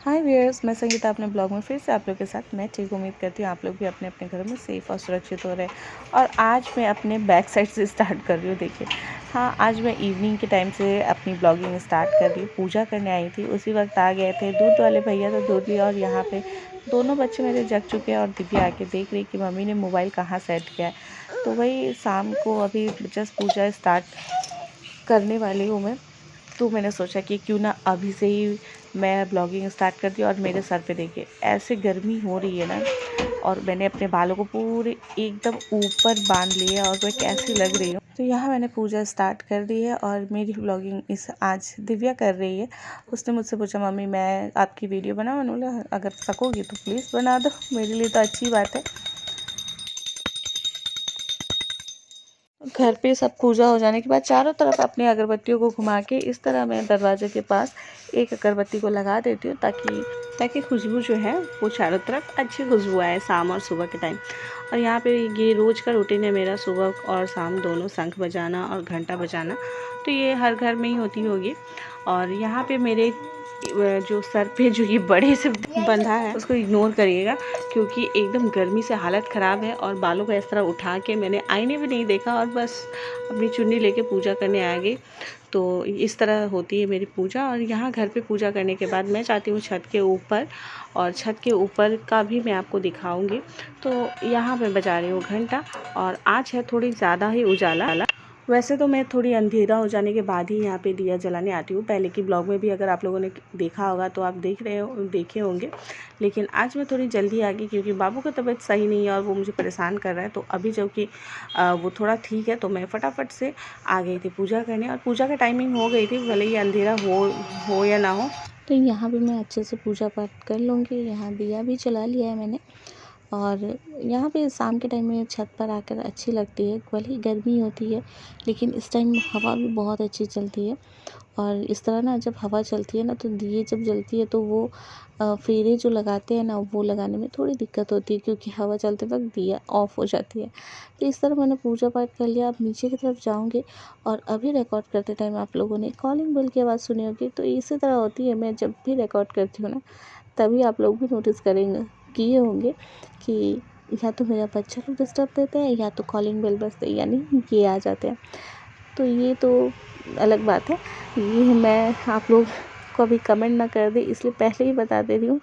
हाय viewers, मैं संगीता अपने blog में फिर से आप लोग के साथ। मैं ठीक उम्मीद करती हूँ आप लोग भी अपने अपने घरों में सेफ़ और सुरक्षित हो रहे हैं। और आज मैं अपने बैक साइड से स्टार्ट कर रही हूँ। देखिए, हाँ, आज मैं इवनिंग के टाइम से अपनी ब्लॉगिंग स्टार्ट कर रही हूँ। पूजा करने आई थी, उसी वक्त आ गए थे दूध वाले भैया, तो दूध लिया। और यहाँ पे दोनों बच्चे मेरे जग चुके हैं और दिव्या आके देख रही कि मम्मी ने मोबाइल कहाँ सेट किया है। तो वही शाम को अभी जस्ट पूजा स्टार्ट करने वाली हूँ मैं। तो मैंने सोचा कि क्यों ना अभी से ही मैं ब्लॉगिंग स्टार्ट कर दी। और मेरे सर पे देखिए ऐसे गर्मी हो रही है ना, और मैंने अपने बालों को पूरे एकदम ऊपर बांध लिया और मैं कैसी लग रही हूँ। तो यहाँ मैंने पूजा स्टार्ट कर दी है और मेरी ब्लॉगिंग इस आज दिव्या कर रही है। उसने मुझसे पूछा, मम्मी मैं आपकी वीडियो बनाऊँ? मैंने बोला अगर सकोगी तो प्लीज़ बना दो, मेरे लिए तो अच्छी बात है। घर पे सब पूजा हो जाने के बाद चारों तरफ अपनी अगरबत्तियों को घुमा के इस तरह मैं दरवाजे के पास एक अगरबत्ती को लगा देती हूँ, ताकि खुशबू जो है वो चारों तरफ अच्छी खुशबू आए शाम और सुबह के टाइम। और यहाँ पे ये रोज़ का रूटीन है मेरा, सुबह और शाम दोनों शंख बजाना और घंटा बजाना। तो ये हर घर में ही होती होगी। और यहाँ पे मेरे जो सर पे जो ये बड़े से बंधा है उसको इग्नोर करिएगा, क्योंकि एकदम गर्मी से हालत ख़राब है। और बालों को इस तरह उठा के मैंने आईने भी नहीं देखा और बस अपनी चुन्नी लेके पूजा करने आ गई। तो इस तरह होती है मेरी पूजा। और यहाँ घर पे पूजा करने के बाद मैं चाहती हूँ छत के ऊपर, और छत के ऊपर का भी मैं आपको दिखाऊंगी। तो यहाँ मैं बजा रही हूँ घंटा। और आज है थोड़ी ज़्यादा ही उजाला। वैसे तो मैं थोड़ी अंधेरा हो जाने के बाद ही यहाँ पे दिया जलाने आती हूँ। पहले की ब्लॉग में भी अगर आप लोगों ने देखा होगा तो आप देखे होंगे। लेकिन आज मैं थोड़ी जल्दी आ गई क्योंकि बाबू की तबीयत सही नहीं है और वो मुझे परेशान कर रहा है। तो अभी जबकि वो थोड़ा ठीक है तो मैं फटाफट से आ गई थी पूजा करने। और पूजा का टाइमिंग हो गई थी, भले ही अंधेरा हो या ना हो। तो यहाँ भी मैं अच्छे से पूजा पाठ कर लूँगी। यहाँ दिया भी जला लिया है मैंने। और यहाँ पे शाम के टाइम में छत पर आकर अच्छी लगती है। भले ही गर्मी होती है लेकिन इस टाइम हवा भी बहुत अच्छी चलती है। और इस तरह ना जब हवा चलती है ना तो दिए जब जलती है तो वो फेरे जो लगाते हैं ना वो लगाने में थोड़ी दिक्कत होती है, क्योंकि हवा चलते वक्त दिया ऑफ हो जाती है। तो इस तरह मैंने पूजा पाठ कर लिया। अब नीचे की तरफ जाऊँगी। और अभी रिकॉर्ड करते टाइम आप लोगों ने कॉलिंग बेल की आवाज़ सुनी होगी। तो इसी तरह होती है, मैं जब भी रिकॉर्ड करती हूँ ना तभी आप लोग भी नोटिस किए होंगे कि या तो मेरा बच्चा लोग डिस्टर्ब देते हैं या तो कॉलिंग बेल बजते हैं, यानी ये आ जाते हैं। तो ये तो अलग बात है। ये मैं आप लोग को अभी कमेंट ना कर दे इसलिए पहले ही बता दे रही हूँ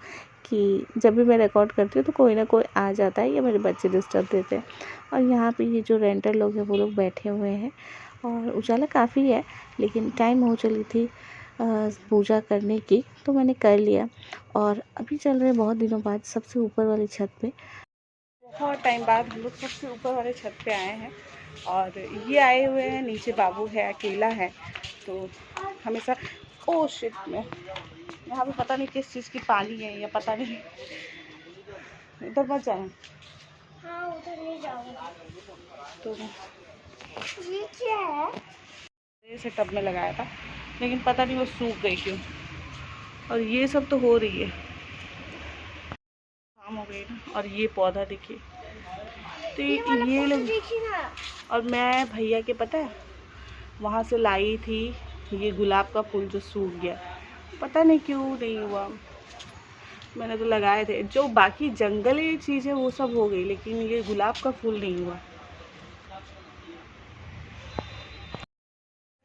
कि जब भी मैं रिकॉर्ड करती हूँ तो कोई ना कोई आ जाता है या मेरे बच्चे डिस्टर्ब देते हैं। और यहाँ पे ये जो रेंटर लोग हैं वो लोग बैठे हुए हैं। और उजाला काफ़ी है लेकिन टाइम हो चली थी पूजा करने की, तो मैंने कर लिया। और अभी चल रहे बहुत दिनों बाद सबसे ऊपर वाली छत पे, बहुत टाइम बाद हम लोग सबसे ऊपर वाले छत पे आए हैं। और ये आए हुए हैं, नीचे बाबू है, अकेला है। तो हमेशा शिट में यहाँ पे पता नहीं किस चीज़ की पानी है या पता नहीं। इधर मत जाना। हाँ उधर नहीं जाऊँगा। तो ये क्या है? इसे टब में लगाया था लेकिन पता नहीं वो सूख गई क्यों। और ये सब तो हो रही है, शाम हो गई ना। और ये पौधा देखिए, तो ये लोग। और मैं भैया के पता है वहाँ से लाई थी ये गुलाब का फूल जो सूख गया, पता नहीं क्यों नहीं हुआ। मैंने तो लगाए थे, जो बाकी जंगली चीज़ें वो सब हो गई लेकिन ये गुलाब का फूल नहीं हुआ।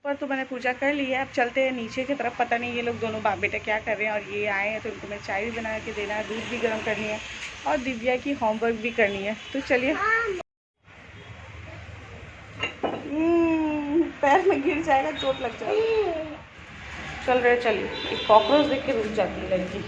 पर तो मैंने पूजा कर ली है। अब चलते हैं नीचे की तरफ। पता नहीं ये लोग दोनों बाप बेटा क्या कर रहे हैं। और ये आए हैं तो इनको मैं चाय भी बना के देना है, दूध भी गर्म करनी है और दिव्या की होमवर्क भी करनी है। तो चलिए। पैर में गिर जाएगा, चोट लग जाएगा। चल रहे चलिए। एक कॉकरोच देख के रुक जाती है लड़की।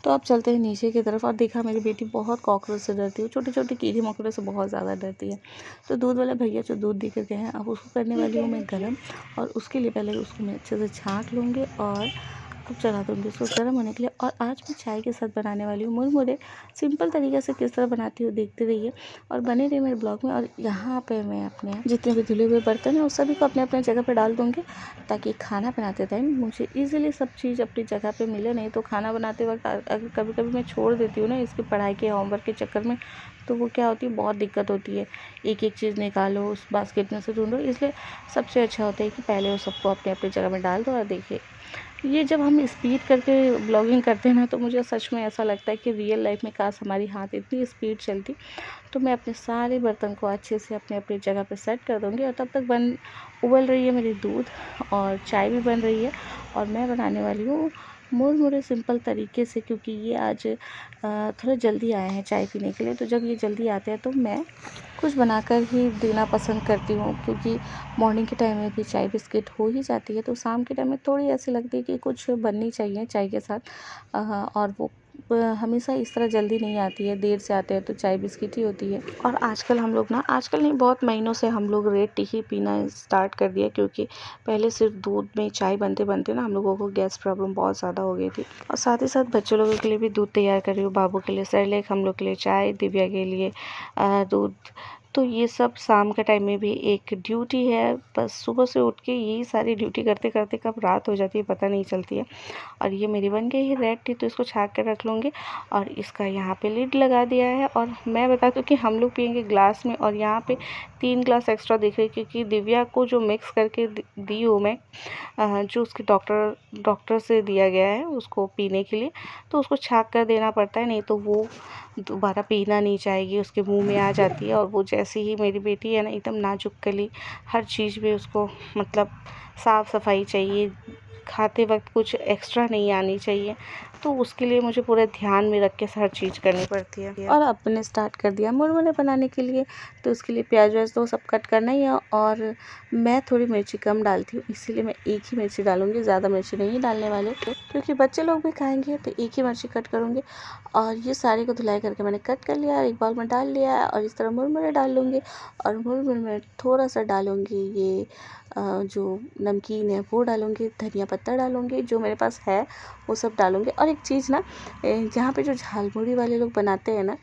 तो अब चलते हैं नीचे की तरफ। और देखा मेरी बेटी बहुत कॉकरोच से डरती है, छोटे छोटे कीड़े मकोड़े से बहुत ज़्यादा डरती है। तो दूध वाले भैया जो दूध दे कर गए हैं, अब उसको करने वाली हूँ मैं गर्म। और उसके लिए पहले उसको मैं अच्छे से छाँट लूँगी और अब चला दूँगी उसको गर्म होने के लिए। और आज मैं चाय के साथ बनाने वाली हूँ मुरमुरे। सिंपल तरीके से किस तरह बनाती हूँ देखते रहिए और बने रहिए मेरे ब्लॉग में। और यहाँ पे मैं अपने जितने भी धुले हुए बर्तन हैं उस सभी को अपने अपने जगह पे डाल दूँगी, ताकि खाना बनाते टाइम मुझे ईज़िली सब चीज़ अपनी जगह पे मिले। नहीं तो खाना बनाते वक्त अगर कभी कभी मैं छोड़ देती हूँ ना इसकी पढ़ाई के होमवर्क के चक्कर में, तो वो क्या होती है, बहुत दिक्कत होती है। एक एक चीज़ निकालो, उस बास्केट में से ढूंढो। इसलिए सबसे अच्छा होता है कि पहले वो सबको अपने अपनी जगह में डाल दो। और देखिए, ये जब हम स्पीड करके ब्लॉगिंग करते हैं ना, तो मुझे सच में ऐसा लगता है कि रियल लाइफ में काश हमारी हाथ इतनी स्पीड चलती। तो मैं अपने सारे बर्तन को अच्छे से अपने अपनी जगह पे सेट कर दूँगी। और तब तक उबल रही है मेरी दूध और चाय भी बन रही है। और मैं बनाने वाली हूँ मुरमुरे सिंपल तरीके से, क्योंकि ये आज थोड़ा जल्दी आए हैं चाय पीने के लिए। तो जब ये जल्दी आते हैं तो मैं कुछ बनाकर ही देना पसंद करती हूँ, क्योंकि मॉर्निंग के टाइम में भी चाय बिस्किट हो ही जाती है, तो शाम के टाइम में थोड़ी ऐसी लगती है कि कुछ बननी चाहिए चाय के साथ। और वो हमेशा इस तरह जल्दी नहीं आती है, देर से आते हैं तो चाय बिस्किट ही होती है। और आजकल हम लोग ना, आजकल नहीं बहुत महीनों से हम लोग रेड टी ही पीना स्टार्ट कर दिया, क्योंकि पहले सिर्फ दूध में चाय बनते बनते ना हम लोगों को गैस प्रॉब्लम बहुत ज़्यादा हो गई थी। और साथ ही साथ बच्चों लोगों के लिए भी दूध तैयार कर रही हूँ, बाबू के लिए सेरेलैक, हम लोग के लिए चाय, दिव्या के लिए दूध। तो ये सब शाम के टाइम में भी एक ड्यूटी है। बस सुबह से उठ के यही सारी ड्यूटी करते करते कब रात हो जाती है पता नहीं चलती है। और ये मेरी बन गई है रेड टी, तो इसको छाक कर रख लूँगी। और इसका यहाँ पे लिड लगा दिया है। और मैं बता दूँ कि हम लोग पियेंगे ग्लास में, और यहाँ पे 3 ग्लास एक्स्ट्रा दिख रही है, क्योंकि दिव्या को जो मिक्स करके दी हूँ मैं, जो उसके डॉक्टर से दिया गया है उसको पीने के लिए, तो उसको छाक कर देना पड़ता है, नहीं तो वो दोबारा पीना नहीं चाहेगी, उसके मुंह में आ जाती है। और वो जैसी ही मेरी बेटी है ना, एकदम नाजुक कली, हर चीज़ में उसको मतलब साफ़ सफाई चाहिए, खाते वक्त कुछ एक्स्ट्रा नहीं आनी चाहिए। तो उसके लिए मुझे पूरा ध्यान में रख के हर चीज़ करनी पड़ती है। और अब मैंने स्टार्ट कर दिया मुरमुरे बनाने के लिए, तो उसके लिए प्याज व्याज तो सब कट करना ही है। और मैं थोड़ी मिर्ची कम डालती हूँ, इसीलिए मैं एक ही मिर्ची डालूँगी, ज़्यादा मिर्ची नहीं डालने वाले, क्योंकि बच्चे लोग भी खाएंगे, तो एक ही मिर्ची कट करूँगी। और ये सारे को धुलाई करके मैंने कट कर लिया, एक बाउल में डाल लिया है। और इस तरह मुरमुरे डाल लूँगी। और मुरमुरे में थोड़ा सा डालूँगी ये जो नमकीन है वो डालूँगी, धनिया पत्ता डालूँगी, जो मेरे पास है वो सब डालूँगी। और एक चीज़ ना, यहाँ पे जो झालमुड़ी वाले लोग बनाते हैं ना,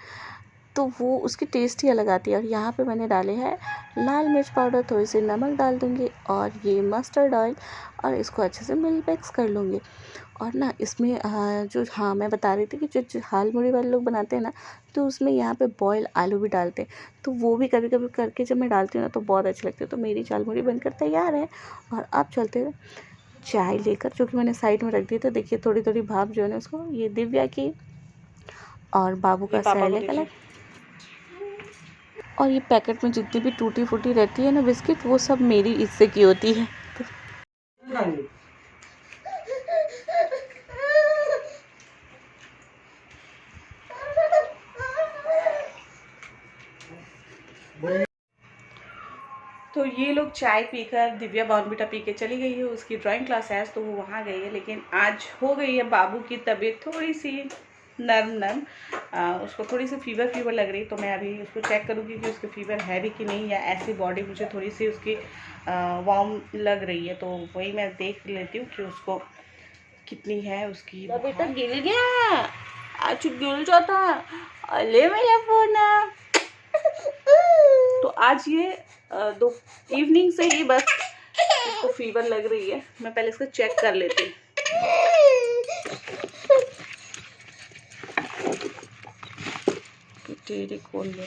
तो वो उसकी टेस्ट ही अलग आती है। और यहाँ पे मैंने डाले हैं लाल मिर्च पाउडर, थोड़ी सी नमक डाल दूँगी, और ये मस्टर्ड ऑयल, और इसको अच्छे से मिक्स कर लूँगी। और ना इसमें मैं बता रही थी कि जो झालमुड़ी वाले लोग बनाते हैं ना, तो उसमें यहाँ पे बॉयल आलू भी डालते हैं, तो वो भी कभी कभी करके जब मैं डालती हूँ ना, तो बहुत अच्छी लगती है। तो मेरी झालमुड़ी बनकर तैयार है। और अब चलते हैं चाय लेकर, जो कि मैंने साइड में रख दी। तो देखिए, थोड़ी थोड़ी भाप जो है ना, उसको ये दिव्या की और बाबू का सेरेलैक अलग। और ये पैकेट में जितनी भी टूटी फूटी रहती है ना बिस्किट, वो सब मेरी इससे की होती है। तो ये लोग चाय पीकर, दिव्या बॉर्नविटा पी के चली गई है, उसकी ड्राइंग क्लास है तो वो वहाँ गई है। लेकिन आज हो गई है बाबू की तबीयत थोड़ी सी नर्म, उसको थोड़ी सी फीवर लग रही। तो मैं अभी उसको चेक करूँगी कि उसकी फ़ीवर है भी कि नहीं, या ऐसी बॉडी मुझे थोड़ी सी उसकी वार्म लग रही है। तो वही मैं देख लेती हूँ कि उसको कितनी है उसकी। बेटा गिर गया, आज गिर जाता, अले मेरा फोन। तो आज ये दो इवनिंग से ही बस इसको फीवर लग रही है। मैं पहले इसको चेक कर लेती हूँ। तेरी खोल ले,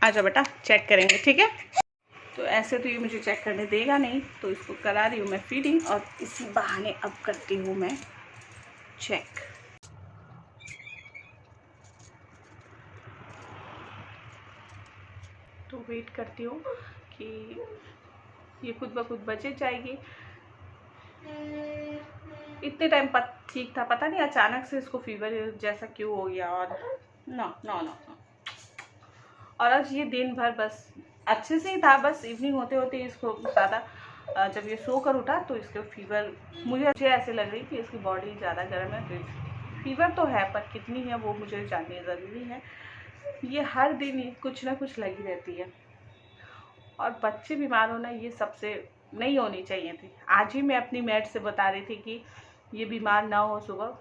आजा बेटा, चेक करेंगे, ठीक है। तो ऐसे तो ये मुझे चेक करने देगा नहीं, तो इसको करा रही हूँ मैं फीडिंग, और इसी बहाने अब करती हूँ मैं चेक। तो वेट करती हूँ कि ये खुद ब खुद बचे जाएगी। इतने टाइम ठीक था, पता नहीं अचानक से इसको फीवर जैसा क्यों हो गया। और ना और आज ये दिन भर बस अच्छे से ही था, बस इवनिंग होते होते इसको ज़्यादा, जब ये सो कर उठा तो इसको फीवर, मुझे ऐसे लग रही कि इसकी बॉडी ज़्यादा गर्म है। तो फीवर तो है, पर कितनी है वो मुझे जाननी ज़रूरी है। ये हर दिन कुछ ना कुछ लगी रहती है। और बच्चे बीमार होना ये सबसे नहीं होनी चाहिए थी। आज ही मैं अपनी मैट से बता रही थी कि ये बीमार ना हो सुबह।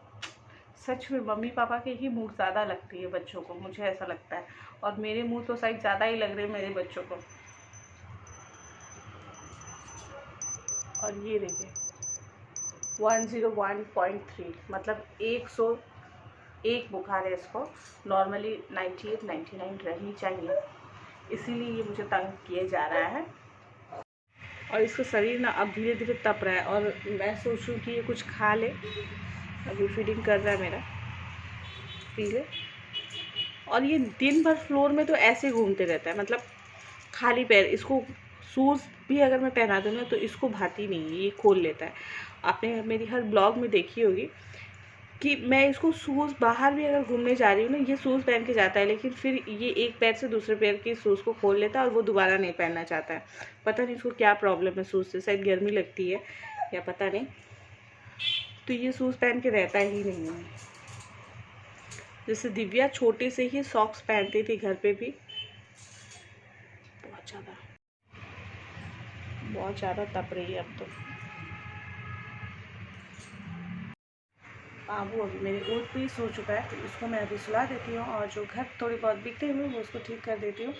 सच में मम्मी पापा के ही मुँह ज़्यादा लगती है बच्चों को, मुझे ऐसा लगता है। और मेरे मुँह तो शायद ज़्यादा ही लग रहे हैं मेरे बच्चों को। और ये देखिए 101.3 मतलब 101 बुखार है इसको। नॉर्मली 98 99 रहनी चाहिए, इसीलिए ये मुझे तंग किए जा रहा है। और इसका शरीर ना अब धीरे धीरे तप रहा है और मैं सोच रही हूँ कि ये कुछ खा ले। अभी फीडिंग कर रहा है मेरा, पी ले। और ये दिन भर फ्लोर में तो ऐसे घूमते रहता है, मतलब खाली पैर। इसको शूज़ भी अगर मैं पहना दूँ ना तो इसको भाती नहीं है, ये खोल लेता है। आपने मेरी हर ब्लॉग में देखी होगी कि मैं इसको शूज़ बाहर भी अगर घूमने जा रही हूँ ना, ये शूज़ पहन के जाता है, लेकिन फिर ये एक पैर से दूसरे पैर के शूज़ को खोल लेता है और वो दोबारा नहीं पहनना चाहता है। पता नहीं इसको क्या प्रॉब्लम है शूज़ से, शायद गर्मी लगती है या पता नहीं। तो ये शूज़ पहन के रहता ही नहीं है। जैसे दिव्या छोटे से ही सॉक्स पहनती थी घर पे भी। बहुत ज़्यादा तप रही है अब तो। बाबू अभी मेरे गोद पे ही सो चुका है, तो इसको मैं अभी सुला देती हूँ और जो घर थोड़ी बहुत बिखरे हुए वो उसको ठीक कर देती हूँ।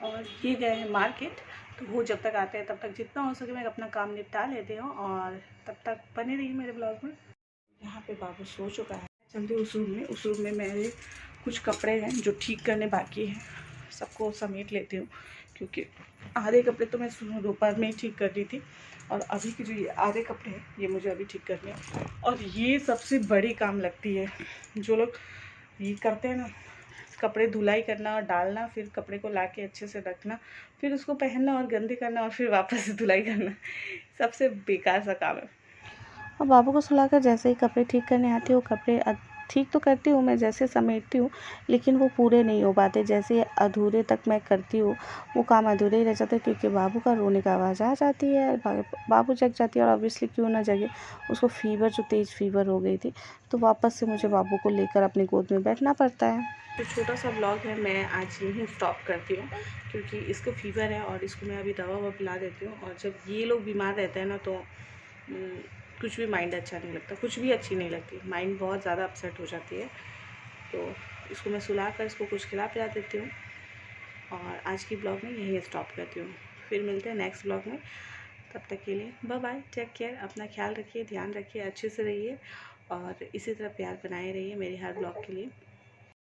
और ये गए हैं मार्केट, तो वो जब तक आते हैं तब तक जितना हो सके मैं अपना काम निपटा लेती हूँ और तब तक बने रही मेरे ब्लॉग में। यहाँ पे बाबू सो चुका है। चलते उस रूम में मेरे कुछ कपड़े हैं जो ठीक करने बाकी हैं, सबको समेट लेती हूँ, क्योंकि आधे कपड़े तो मैं दोपहर में ही ठीक कर दी थी और अभी के जो ये आधे कपड़े हैं ये मुझे अभी ठीक करने हैं। और ये सबसे बड़ी काम लगती है, जो लोग ये करते हैं ना, कपड़े धुलाई करना और डालना, फिर कपड़े को लाके अच्छे से रखना, फिर उसको पहनना और गंदे करना और फिर वापस से धुलाई करना, सबसे बेकार सा काम है। और बाबू को सुलाकर जैसे ही कपड़े ठीक करने आती हूँ, कपड़े ठीक तो करती हूँ मैं, जैसे समेटती हूँ, लेकिन वो पूरे नहीं हो पाते। जैसे अधूरे तक मैं करती हूँ वो काम अधूरे ही रह जाते हैं, क्योंकि बाबू का रोने का आवाज़ आ जाती है, बाबू जग जाती है। और ऑब्वियसली क्यों ना जगे, उसको फीवर, जो तेज़ फीवर हो गई थी, तो वापस से मुझे बाबू को लेकर अपनी गोद में बैठना पड़ता है। जो छोटा सा ब्लॉग है मैं आज यहीं स्टॉप करती हूँ, क्योंकि इसको फीवर है और इसको मैं अभी दवा ववा पिला देती हूँ। और जब ये लोग बीमार रहते हैं ना, तो कुछ भी माइंड अच्छा नहीं लगता, कुछ भी अच्छी नहीं लगती, माइंड बहुत ज़्यादा अपसेट हो जाती है। तो इसको मैं सुला कर इसको कुछ खिला पिला देती हूँ और आज की ब्लॉग में यही स्टॉप करती हूँ। फिर मिलते हैं नेक्स्ट ब्लॉग में, तब तक के लिए बाय बाय, टेक केयर, अपना ख्याल रखिए, ध्यान रखिए, अच्छे से रहिए और इसी तरह प्यार बनाए रहिए मेरे हर ब्लॉग के लिए।